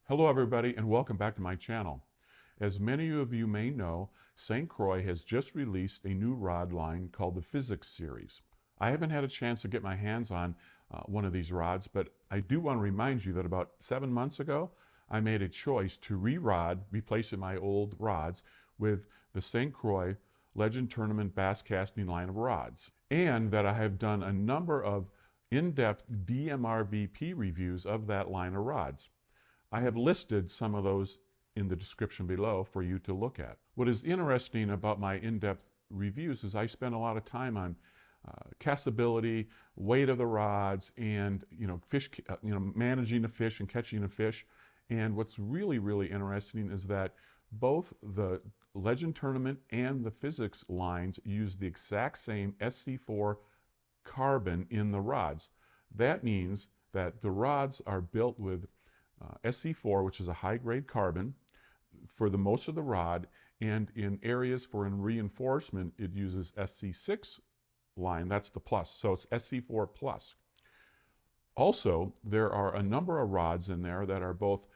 Hello everybody and welcome back to my channel. As many of you may know, St. Croix has just released a new rod line called the Physyx series. I haven't had a chance to get my hands on one of these rods, but I do want to remind you that about 7 months ago, I made a choice to re-rod, replacing my old rods with the St. Croix Legend Tournament Bass Casting line of rods, and that I have done a number of in-depth DMRVP reviews of that line of rods. I have listed some of those in the description below for you to look at. What is interesting about my in-depth reviews is I spend a lot of time on castability, weight of the rods, and fish, managing a fish and catching a fish. And what's really interesting is that both the Legend Tournament and the Physyx lines use the exact same SC4 carbon in the rods. That means that the rods are built with SC4, which is a high-grade carbon, for the most of the rod, and in areas for reinforcement, it uses SC6 line. That's the plus, so it's SC4 plus. Also, there are a number of rods in there that are both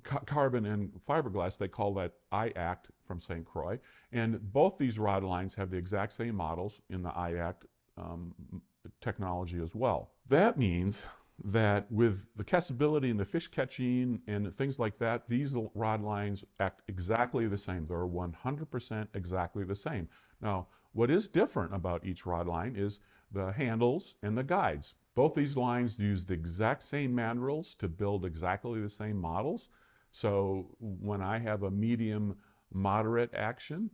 carbon and fiberglass. They call that IACT from St. Croix, and both these rod lines have the exact same models in the IACT technology as well. That means that with the castability and the fish catching and things like that, these rod lines act exactly the same. They're 100% exactly the same. Now, what is different about each rod line is the handles and the guides. Both these lines use the exact same mandrels to build exactly the same models. So when I have a medium moderate action,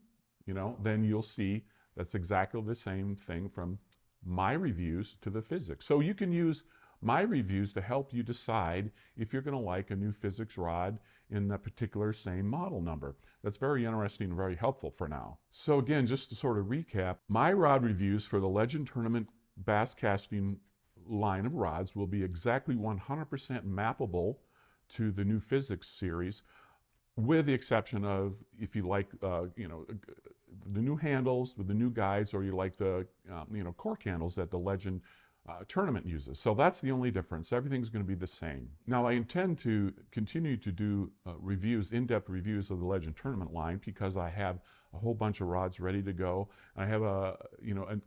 then you'll see that's exactly the same thing from my reviews to the Physyx. So you can use my reviews to help you decide if you're going to like a new Physyx rod in that particular same model number. That's very interesting and very helpful for now. So again, just to sort of recap, my rod reviews for the Legend Tournament Bass Casting line of rods will be exactly 100% mappable to the new Physyx series, with the exception of if you like the new handles with the new guides, or you like the cork handles that the Legend Tournament uses. So that's the only difference. Everything's going to be the same. Now I intend to continue to do reviews, in-depth reviews of the Legend Tournament line, because I have a whole bunch of rods ready to go. I have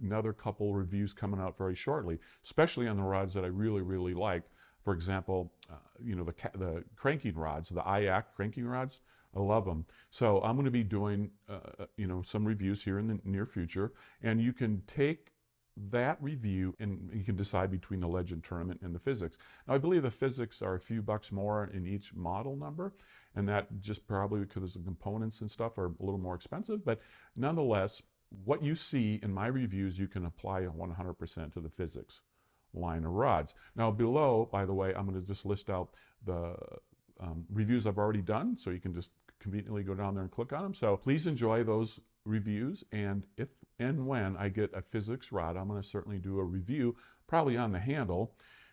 another couple reviews coming out very shortly, especially on the rods that I really like. For example, the cranking rods, the IACT cranking rods. I love them. So I'm going to be doing some reviews here in the near future, and you can take that review and you can decide between the Legend Tournament and the Physyx. Now I believe the Physyx are a few bucks more in each model number, and that just probably because the components and stuff are a little more expensive, but nonetheless, what you see in my reviews you can apply 100% to the Physyx line of rods. Now below, by the way, I'm going to just list out the reviews I've already done, so you can just conveniently go down there and click on them. So please enjoy those reviews, and if and when I get a Physyx rod, I'm going to certainly do a review, probably on the handle,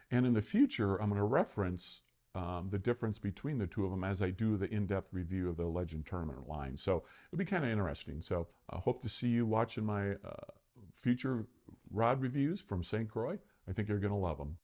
and in the future I'm going to reference the difference between the two of them as I do the in-depth review of the Legend Tournament line. So it'll be kind of interesting. So I hope to see you watching my future rod reviews from St. Croix. I think you're going to love them.